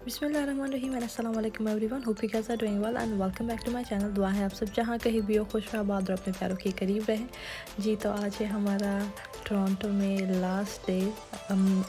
बिस्मिल्लाहिर्रहमानिर्रहीम एंड अस्सलाम वालेकुम everyone. Hope you guys are doing well and welcome back to my channel. दुआ है आप सब जहाँ कहीं भी हो खुश रहो, आबाद और अपने प्यारों के करीब रहें। जी तो आज है हमारा टोरंटो में लास्ट डे।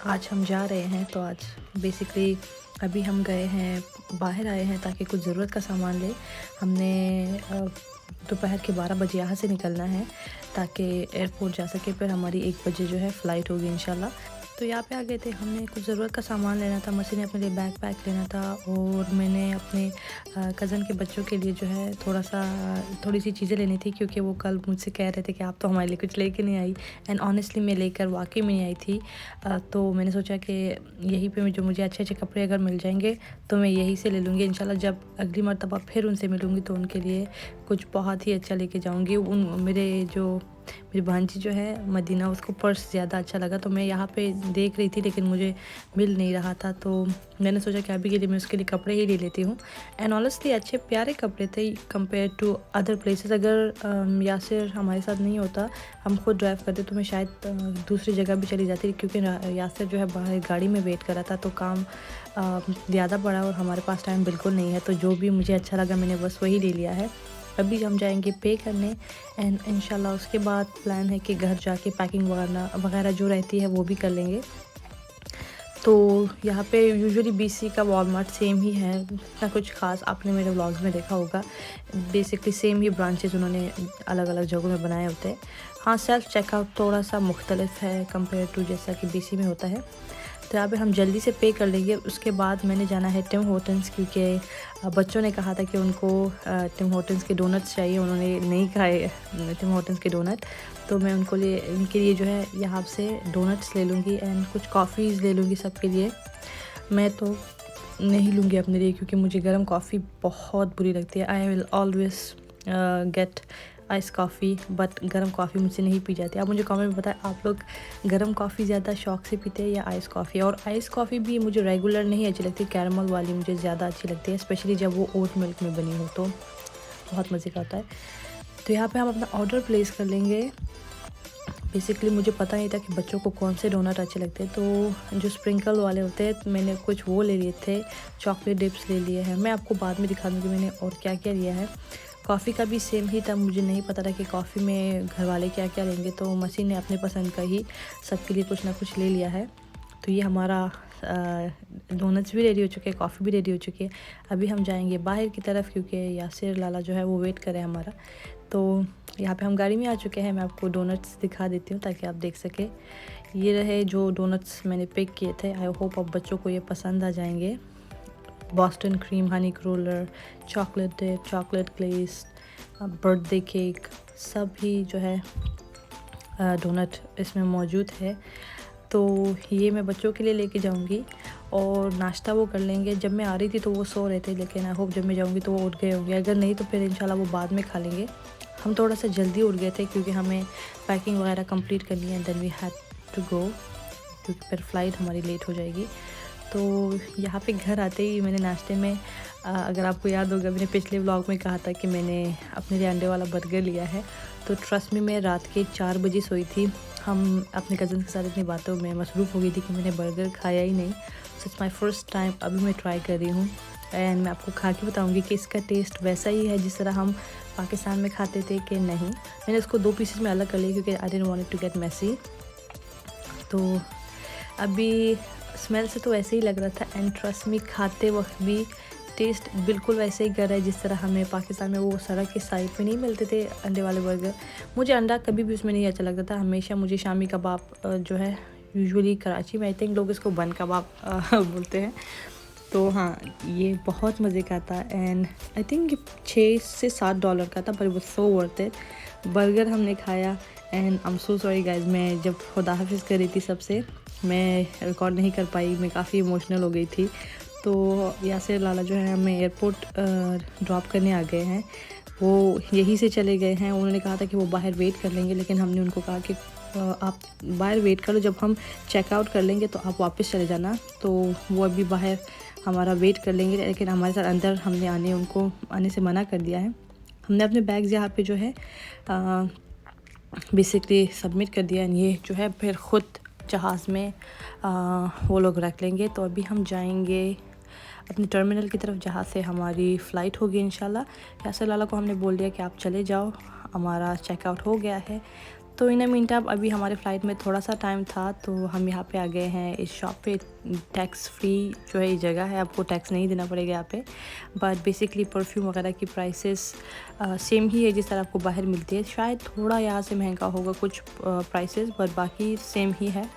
आज हम जा रहे हैं। तो आज बेसिकली अभी हम गए हैं, बाहर आए हैं ताकि कुछ ज़रूरत का सामान ले। हमने दोपहर के 12 बजे यहाँ से निकलना है ताकि एयरपोर्ट जा सके। फिर हमारी 1 बजे जो है फ़्लाइट होगी इंशाल्लाह। तो यहाँ पे आ गए थे, हमने कुछ ज़रूरत का सामान लेना था। मसी ने अपने लिए बैग पैक लेना था और मैंने अपने कज़न के बच्चों के लिए जो है थोड़ी सी चीज़ें लेनी थी, क्योंकि वो कल मुझसे कह रहे थे कि आप तो हमारे लिए कुछ लेके नहीं आई। एंड ऑनेस्टली मैं लेकर वाकई में नहीं आई थी। तो मैंने सोचा कि यहीं पे जो मुझे अच्छे अच्छे कपड़े अगर मिल जाएंगे तो मैं यहीं से ले लूँगी इंशाल्लाह। जब अगली मर्तबा फिर उनसे मिलूँगी तो उनके लिए कुछ बहुत ही अच्छा लेके जाऊँगी। मेरी भांजी जो है मदीना, उसको पर्स ज़्यादा अच्छा लगा, तो मैं यहाँ पे देख रही थी लेकिन मुझे मिल नहीं रहा था। तो मैंने सोचा कि अभी के लिए मैं उसके लिए कपड़े ही ले लेती हूँ। एंड ऑनेस्टली अच्छे प्यारे कपड़े थे कंपेयर टू अदर प्लेसेस। अगर यासिर हमारे साथ नहीं होता, हम खुद ड्राइव करते, तो मैं शायद दूसरी जगह भी चली जाती, क्योंकि यासिर जो है बाहर गाड़ी में वेट कर रहा था। तो काम ज़्यादा पड़ा और हमारे पास टाइम बिल्कुल नहीं है। तो जो भी मुझे अच्छा लगा मैंने बस वही ले लिया है। अभी हम जाएंगे पे करने एंड इंशाल्लाह उसके बाद प्लान है कि घर जाके पैकिंग वगैरह जो रहती है वो भी कर लेंगे। तो यहाँ पे यूजुअली बीसी का वॉलमार्ट सेम ही है, ना कुछ ख़ास। आपने मेरे व्लॉग्स में देखा होगा, बेसिकली सेम ही ब्रांचेस उन्होंने अलग अलग जगहों में बनाए होते हैं। हाँ, सेल्फ़ चेकआउट थोड़ा सा मुख्तलिफ है कंपेयर टू जैसा कि बीसी में होता है। तो यहाँ पे हम जल्दी से पे कर लेंगे। उसके बाद मैंने जाना है टिम होटन्स, क्योंकि बच्चों ने कहा था कि उनको टिम होटन्स के डोनट्स चाहिए। उन्होंने नहीं खाए टिम होटन्स के डोनट, तो मैं उनके लिए जो है यहाँ से डोनट्स ले लूँगी एंड कुछ कॉफ़ीज़ ले लूँगी सबके लिए। मैं तो नहीं लूँगी अपने लिए, क्योंकि मुझे गर्म कॉफ़ी बहुत बुरी लगती है। I will always get ice coffee, but गर्म कॉफ़ी मुझसे नहीं पी जाती। आप मुझे कमेंट में बताएं, आप लोग गर्म कॉफ़ी ज़्यादा शौक से पीते हैं या आइस कॉफ़ी? और आइस कॉफ़ी भी मुझे रेगुलर नहीं अच्छी लगती, कैरमल वाली मुझे ज़्यादा अच्छी लगती है, स्पेशली जब वो ओट मिल्क में बनी हो तो बहुत मज़े का होता है। तो यहाँ पे हम अपना ऑर्डर प्लेस कर लेंगे। बेसिकली मुझे पता नहीं था कि बच्चों को कौन से डोनट अच्छे लगते हैं, तो जो स्प्रिंकल वाले होते हैं मैंने कुछ वो ले लिए थे, चॉकलेट डिप्स ले लिए हैं। मैं आपको बाद में दिखा दूँगी मैंने और क्या क्या लिया है। कॉफ़ी का भी सेम ही था, मुझे नहीं पता था कि कॉफ़ी में घर वाले क्या क्या लेंगे, तो मसी ने अपने पसंद का ही सबके लिए कुछ ना कुछ ले लिया है। तो ये हमारा डोनट्स भी रेडी हो चुके हैं, कॉफ़ी भी रेडी हो चुकी है। अभी हम जाएंगे बाहर की तरफ, क्योंकि यासिर लाला जो है वो वेट करे हमारा। तो यहाँ पे हम गाड़ी में आ चुके हैं। मैं आपको डोनट्स दिखा देती हूँ ताकि आप देख सकें। ये रहे जो डोनट्स मैंने पिक किए थे। आई होप अब बच्चों को ये पसंद आ जाएंगे। Boston cream, honey roller, chocolate dip, chocolate glaze, birthday cake, सब ही जो है डोनट इसमें मौजूद है। तो ये मैं बच्चों के लिए लेके जाऊंगी और नाश्ता वो कर लेंगे। जब मैं आ रही थी तो वो सो रहे थे, लेकिन आई होप जब मैं जाऊंगी तो वो उठ गए होंगे। अगर नहीं तो फिर इंशाल्लाह वो बाद में खा लेंगे। हम थोड़ा सा जल्दी उठ गए थे क्योंकि हमें पैकिंग वगैरह कंप्लीट करनी है, then we had to go, क्योंकि फिर फ़्लाइट हमारी लेट हो जाएगी। तो यहाँ पे घर आते ही मैंने नाश्ते में अगर आपको याद होगा, मैंने पिछले व्लॉग में कहा था कि मैंने अपने लिए अंडे वाला बर्गर लिया है। तो ट्रस्ट में मैं रात के 4 बजे सोई थी। हम अपने कज़न के साथ इतनी बातों में मसरूफ़ हो गई थी कि मैंने बर्गर खाया ही नहीं। So it's my first time, अभी मैं ट्राई कर रही हूँ एंड मैं आपको खा के बताऊँगी कि इसका टेस्ट वैसा ही है जिस तरह हम पाकिस्तान में खाते थे कि नहीं। मैंने इसको 2 पीसेस में अलग कर लिया क्योंकि I didn't want it to get messy. तो अभी स्मेल से तो वैसे ही लग रहा था एंड ट्रस्ट मी, खाते वक्त भी टेस्ट बिल्कुल वैसे ही कर रहा है जिस तरह हमें पाकिस्तान में वो सड़क के साइड पे नहीं मिलते थे अंडे वाले बर्गर। मुझे अंडा कभी भी उसमें नहीं अच्छा लगता था। हमेशा मुझे शामी कबाब जो है, यूजुअली कराची में आई थिंक लोग इसको बन कबाब बोलते हैं। तो हाँ, ये बहुत मज़े का था एंड आई थिंक ये $6 से $7 का था, पर वो सो वर्थ इट। बर्गर हमने खाया and I am so sorry guys, मैं जब खुदा हाफिज़ कर रही थी सबसे, मैं रिकॉर्ड नहीं कर पाई, मैं काफ़ी इमोशनल हो गई थी। तो यासिर लाला जो है हमें एयरपोर्ट ड्रॉप करने आ गए हैं। वो यहीं से चले गए हैं। उन्होंने कहा था कि वो बाहर वेट कर लेंगे, लेकिन हमने उनको कहा कि आप बाहर वेट करो, जब हम चेकआउट कर लेंगे तो आप वापस चले जाना। तो वो अभी बाहर हमारा वेट कर लेंगे, लेकिन हमारे साथ अंदर हमने उनको आने से मना कर दिया है। हमने अपने बैग्स यहाँ पे जो है बेसिकली सबमिट कर दिया। ये जो है फिर ख़ुद जहाज़ में वो लोग रख लेंगे। तो अभी हम जाएंगे अपने टर्मिनल की तरफ जहाँ से हमारी फ़्लाइट होगी इंशाल्लाह। यासिर लाला को हमने बोल दिया कि आप चले जाओ, हमारा चेकआउट हो गया है। तो इन मीन टाइम अभी हमारे फ़्लाइट में थोड़ा सा टाइम था, तो हम यहाँ पे आ गए हैं इस शॉप पे। टैक्स फ्री जो है ये जगह है, आपको टैक्स नहीं देना पड़ेगा यहाँ पे। बट बेसिकली परफ्यूम वगैरह की प्राइसेस सेम ही है जिस तरह आपको बाहर मिलती है। शायद थोड़ा यहाँ से महंगा होगा कुछ प्राइसेस, बट बाकी सेम ही है।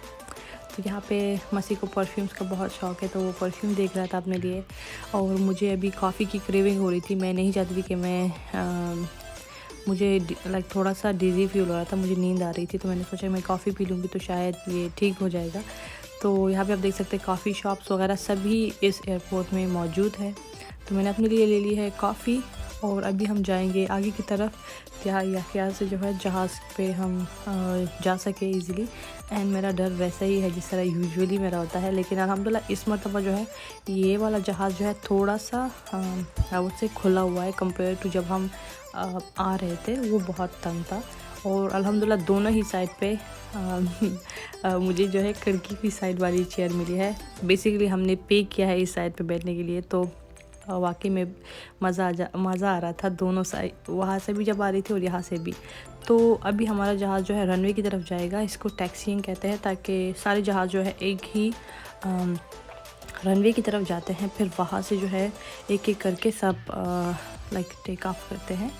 तो यहाँ पे मसी को परफ्यूम्स का बहुत शौक़ है, तो वो परफ्यूम देख रहा था अपने लिए। और मुझे अभी कॉफ़ी की क्रेविंग हो रही थी। मैं नहीं चाहती थी कि मुझे लाइक थोड़ा सा डिज़ी फील हो रहा था, मुझे नींद आ रही थी। तो मैंने सोचा मैं कॉफ़ी पी लूँगी तो शायद ये ठीक हो जाएगा। तो यहाँ पे आप देख सकते हैं कॉफ़ी शॉप्स वगैरह सभी इस एयरपोर्ट में मौजूद है। तो मैंने अपने लिए ले ली है कॉफ़ी और अभी हम जाएंगे आगे की तरफ, यहाँ से जो है जहाज़ पे हम जा सके इजीली। एंड मेरा डर वैसा ही है जिस तरह यूजुअली मेरा होता है, लेकिन अल्हम्दुलिल्लाह इस मरतबा जो है ये वाला जहाज़ जो है थोड़ा सा उससे खुला हुआ है कंपेयर टू जब हम आ रहे थे, वो बहुत तंग था। और अल्हम्दुलिल्लाह दोनों ही साइड पे मुझे जो है खिड़की की साइड वाली चेयर मिली है। बेसिकली हमने पे किया है इस साइड पे बैठने के लिए, तो वाकई में मज़ा आ रहा था दोनों साइड, वहाँ से भी जब आ रही थी और यहाँ से भी। तो अभी हमारा जहाज़ जो है रनवे की तरफ जाएगा, इसको टैक्सीइंग कहते हैं, ताकि सारे जहाज़ जो है एक ही रनवे की तरफ जाते हैं, फिर वहाँ से जो है एक एक करके सब लाइक टेक ऑफ करते हैं।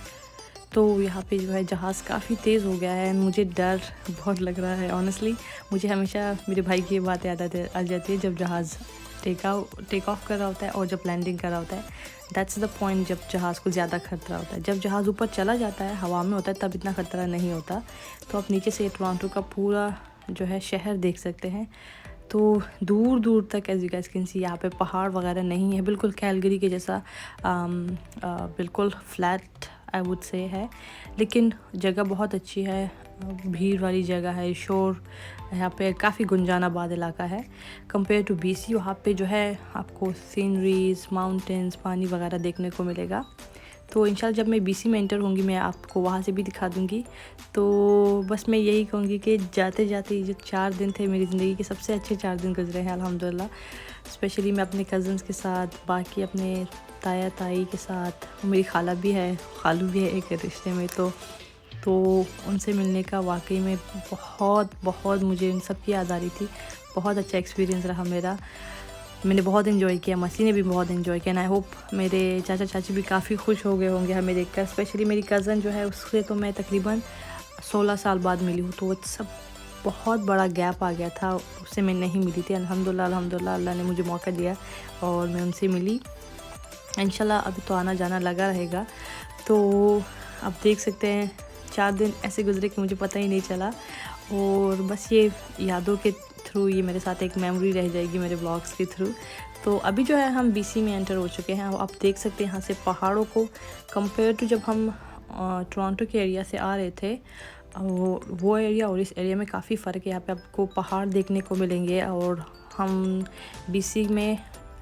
तो यहाँ पे जो है जहाज़ काफ़ी तेज़ हो गया है, मुझे डर बहुत लग रहा है ऑनेस्टली। मुझे हमेशा मेरे भाई की बात याद आ जाती है जब जहाज़ टेक ऑफ कर रहा होता है और जब लैंडिंग कर रहा होता है। दैट्स द पॉइंट जब जहाज़ को ज़्यादा खतरा होता है। जब जहाज़ ऊपर चला जाता है, हवा में होता है, तब इतना खतरा नहीं होता। तो आप नीचे से टोरंटो का पूरा जो है शहर देख सकते हैं। तो दूर दूर तक as you guys can see यहाँ पे पहाड़ वगैरह नहीं है, बिल्कुल कैलगरी के जैसा बिल्कुल फ्लैट आई वुड से है। लेकिन जगह बहुत अच्छी है, भीड़ वाली जगह है, शोर यहाँ पे काफ़ी गुंजानाबाद इलाका है कंपेयर टू BC। वहाँ पे जो है आपको सीनरीज, माउंटेन्स, पानी वगैरह देखने को मिलेगा। तो इंशाल्लाह जब मैं BC में एंटर होंगी मैं आपको वहाँ से भी दिखा दूँगी। तो बस मैं यही कहूँगी कि जाते जाते ये जो 4 दिन थे मेरी ज़िंदगी के सबसे अच्छे 4 दिन गुजरे हैं अल्हम्दुलिल्लाह। स्पेशली मैं अपने कज़न्स के साथ, बाकी अपने ताया ताई के साथ, मेरी खाला भी है, खालू भी है एक रिश्ते में, तो उनसे मिलने का वाकई में बहुत मुझे उन सब की याद आ रही थी। बहुत अच्छा एक्सपीरियंस रहा मेरा, मैंने बहुत इन्जॉय किया, मसी ने भी बहुत इन्जॉय किया। एंड आई होप मेरे चाचा चाची भी काफ़ी खुश हो गए होंगे हमें देखकर। स्पेशली मेरी कज़न जो है उससे तो मैं तकरीबन 16 साल बाद मिली हूँ, तो वो सब बहुत बड़ा गैप आ गया था, उससे मैं नहीं मिली थी। अल्हम्दुलिल्लाह अल्लाह ने मुझे मौका दिया और मैं उनसे मिली। इंशाल्लाह अभी तो आना जाना लगा रहेगा। तो आप देख सकते हैं 4 दिन ऐसे गुजरे कि मुझे पता ही नहीं चला। और बस ये यादों के थ्रू ये मेरे साथ एक मेमोरी रह जाएगी मेरे ब्लॉग्स के थ्रू। तो अभी जो है हम BC में एंटर हो चुके हैं। आप देख सकते हैं यहाँ से पहाड़ों को कंपेयर टू जब हम टोरंटो के एरिया से आ रहे थे, वो एरिया और इस एरिया में काफ़ी फ़र्क है। यहाँ पे आपको पहाड़ देखने को मिलेंगे। और हम BC में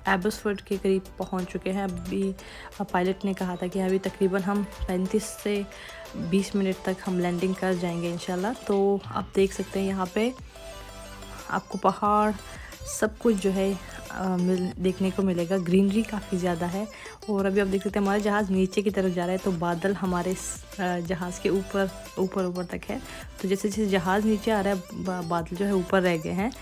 एबसफोर्ड के करीब पहुंच चुके हैं। अभी पायलट ने कहा था कि अभी तकरीबन हम 35 से 20 मिनट तक हम लैंडिंग कर जाएंगे इंशाल्लाह। तो आप देख सकते हैं यहाँ पे आपको पहाड़ सब कुछ जो है देखने को मिलेगा। ग्रीनरी काफ़ी ज़्यादा है। और अभी आप देख सकते हैं हमारा जहाज़ नीचे की तरफ जा रहा है, तो बादल हमारे जहाज़ के ऊपर तक है। तो जैसे जैसे जहाज़ नीचे आ रहा है बादल जो है ऊपर रह गए हैं।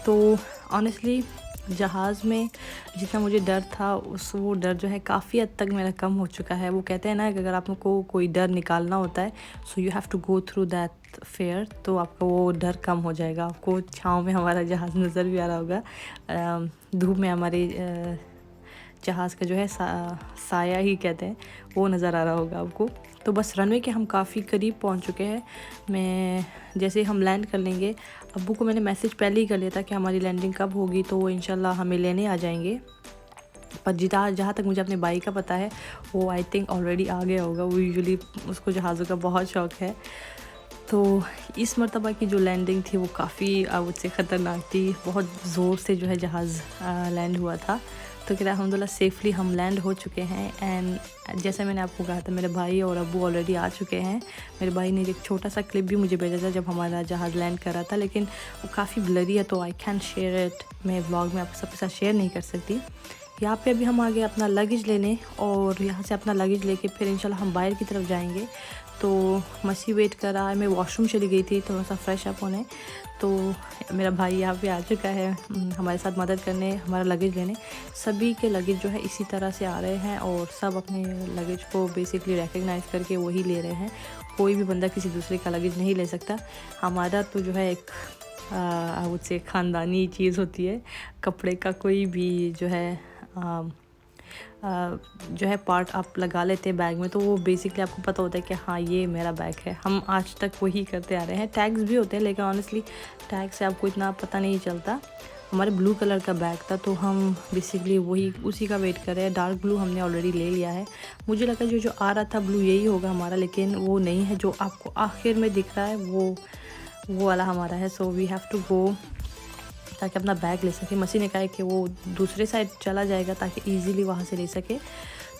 तो ऑनेस्टली जहाज़ में जितना मुझे डर था वो डर जो है काफ़ी हद तक मेरा कम हो चुका है। वो कहते हैं ना कि अगर आपको कोई डर निकालना होता है, so you have to go through that fear, तो आपका वो डर कम हो जाएगा। आपको छाँव में हमारा जहाज़ नज़र भी आ रहा होगा, धूप में हमारे जहाज़ का जो है साया ही कहते हैं, वो नज़र आ रहा होगा आपको। तो बस रनवे के हम काफ़ी करीब पहुंच चुके हैं। मैं जैसे हम लैंड कर लेंगे, अब्बू को मैंने मैसेज पहले ही कर लिया था कि हमारी लैंडिंग कब होगी, तो वो इंशाल्लाह हमें लेने आ जाएंगे। पर जहाँ तक मुझे अपने भाई का पता है वो आई थिंक ऑलरेडी आ गया होगा। वो यूजुअली उसको जहाज़ों का बहुत शौक़ है। तो इस मरतबा की जो लैंडिंग थी वो काफ़ी उससे ख़तरनाक थी। बहुत ज़ोर से जो है जहाज़ लैंड हुआ था। तो क्या अल्हम्दुलिल्लाह सेफ़ली हम लैंड हो चुके हैं। एंड जैसे मैंने आपको कहा था मेरे भाई और अब्बू ऑलरेडी आ चुके हैं। मेरे भाई ने एक छोटा सा क्लिप भी मुझे भेजा था जब हमारा जहाज़ लैंड कर रहा था, लेकिन वो काफ़ी ब्लरी है, तो आई कैन शेयर इट। मैं व्लॉग में आप सबके साथ शेयर नहीं कर सकती। यहाँ पे अभी हम आ गए अपना लगेज लेने, और यहाँ से अपना लगेज लेके फिर इंशाल्लाह हम बाहर की तरफ जाएंगे। तो मसी वेट कर रहा है, मैं वॉशरूम चली गई थी थोड़ा सा फ्रेश अप होने। तो मेरा भाई यहाँ पे आ चुका है हमारे साथ मदद करने, हमारा लगेज लेने। सभी के लगेज जो है इसी तरह से आ रहे हैं, और सब अपने लगेज को बेसिकली रिकग्नाइज़ करके वही ले रहे हैं। कोई भी बंदा किसी दूसरे का लगेज नहीं ले सकता। हमारा तो जो है एक उससे ख़ानदानी चीज़ होती है, कपड़े का कोई भी जो है पार्ट आप लगा लेते हैं बैग में, तो वो बेसिकली आपको पता होता है कि हाँ ये मेरा बैग है। हम आज तक वही करते आ रहे हैं। टैग्स भी होते हैं, लेकिन ऑनेस्टली टैग से आपको इतना पता नहीं चलता। हमारे ब्लू कलर का बैग था, तो हम बेसिकली वही उसी का वेट कर रहे हैं। डार्क ब्लू हमने ऑलरेडी ले लिया है। मुझे लगा जो आ रहा था ब्लू यही होगा हमारा, लेकिन वो नहीं है। जो आपको आखिर में दिख रहा है वो वाला हमारा है। So we have to go ताकि अपना बैग ले सके। मसी ने कहा है कि वो दूसरे साइड चला जाएगा ताकि इजीली वहाँ से ले सके।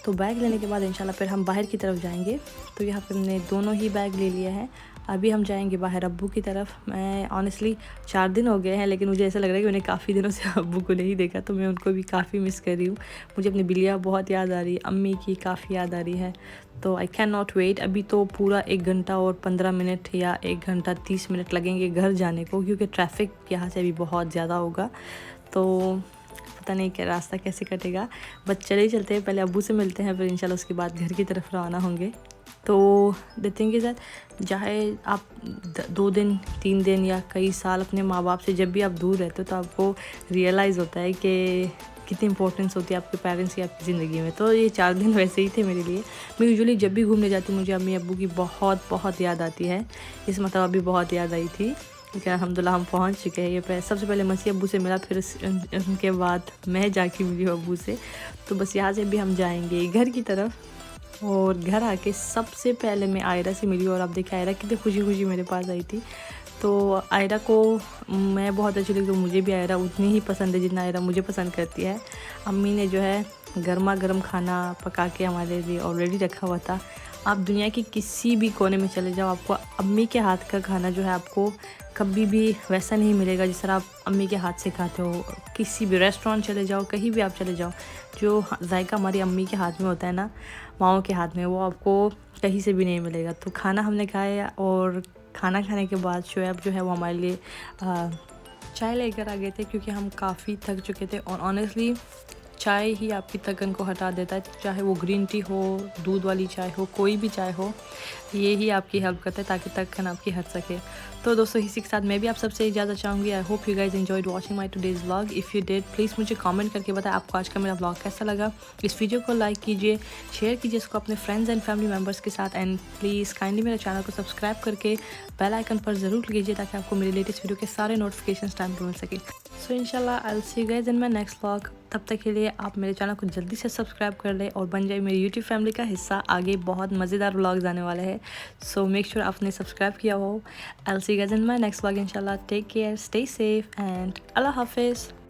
तो बैग लेने के बाद इंशाल्लाह फिर हम बाहर की तरफ जाएंगे। तो यहाँ पे हमने दोनों ही बैग ले लिए हैं। अभी हम जाएंगे बाहर अब्बू की तरफ। मैं ऑनेस्टली 4 दिन हो गए हैं, लेकिन मुझे ऐसा लग रहा है कि मैंने काफ़ी दिनों से अब्बू को नहीं देखा, तो मैं उनको भी काफ़ी मिस कर रही हूँ। मुझे अपनी बिल्लियाँ बहुत याद आ रही है, अम्मी की काफ़ी याद आ रही है। तो आई कैन नॉट वेट। अभी तो पूरा 1 घंटा और 15 मिनट या 1 घंटा 30 मिनट लगेंगे घर जाने को, क्योंकि ट्रैफिक यहाँ से अभी बहुत ज़्यादा होगा। तो पता नहीं क्या रास्ता कैसे कटेगा, बस चले ही चलते हैं। पहले अब्बू से मिलते हैं, फिर इंशाल्लाह उसके बाद घर की तरफ रवाना होंगे। तो द थिंग इज़ दैट चाहे आप 2 दिन 3 दिन या कई साल अपने माँ बाप से जब भी आप दूर रहते हो, तो आपको रियलाइज़ होता है कि कितनी इंपॉर्टेंस होती है आपके पेरेंट्स की आपकी ज़िंदगी में। तो ये 4 दिन वैसे ही थे मेरे लिए। मैं यूजुअली जब भी घूमने जाती हूँ मुझे अम्मी अब्बू की बहुत बहुत याद आती है। इस मतलब भी बहुत याद आई थी, क्योंकि अल्हम्दुलिल्लाह हम पहुँच चुके हैं। ये सबसे पहले मसी अब्बू से मिला, फिर उनके बाद मैं जाके मिली अब्बू से। तो बस यहाँ से भी हम जाएंगे घर की तरफ। और घर आके सबसे पहले मैं आयरा से मिली, और आप देखिए आयरा कितनी खुशी खुशी मेरे पास आई थी। तो आयरा को मैं बहुत अच्छी लगी, तो मुझे भी आयरा उतनी ही पसंद है जितना आयरा मुझे पसंद करती है। अम्मी ने जो है गर्मा गर्म खाना पका के हमारे लिए ऑलरेडी रखा हुआ था। आप दुनिया के किसी भी कोने में चले जाओ, आपको अम्मी के हाथ का खाना जो है आपको कभी भी वैसा नहीं मिलेगा जिस तरह आप अम्मी के हाथ से खाते हो। किसी भी रेस्टोरेंट चले जाओ, कहीं भी आप चले जाओ, जो जायका हमारी अम्मी के हाथ में होता है ना, माओ के हाथ में, वो आपको कहीं से भी नहीं मिलेगा। तो खाना हमने खाया, और खाना खाने के बाद शोएब जो है वो हमारे लिए चाय लेकर आ गए थे, क्योंकि हम काफ़ी थक चुके थे। और ऑनेस्टली चाय ही आपकी थकन को हटा देता है, चाहे वो ग्रीन टी हो, दूध वाली चाय हो, कोई भी चाय हो, ये ही आपकी हेल्प करता है ताकि थकन आपकी हट सके। तो दोस्तों इसी के साथ मैं भी आप सबसे इजाज़त चाहूँगी। I hope you guys enjoyed watching my today's vlog. If you did please मुझे कमेंट करके बताएं आपको आज का मेरा व्लॉग कैसा लगा। इस वीडियो को लाइक कीजिए, शेयर कीजिए इसको अपने फ्रेंड्स एंड फैमिली मेम्बर्स के साथ, एंड प्लीज़ काइंडली मेरे चैनल को सब्सक्राइब करके बेल आइकन पर ज़रूर क्लिक कीजिए ताकि आपको मेरे लेटेस्ट वीडियो के सारे नोटिफिकेशन टाइम पर मिल सके। सो इंशाल्लाह आई will see you guys in my next vlog. तब तक के लिए आप मेरे चैनल को जल्दी से सब्सक्राइब कर लें और बन जाए मेरी यूट्यूब फैमिली का हिस्सा। आगे बहुत मज़ेदार व्लॉग्स आने वाले हैं, सो मेक श्योर आपने सब्सक्राइब किया हो। I will see you guys in my next vlog इंशाल्लाह। Take care, stay safe, and अल्लाह हाफिज़।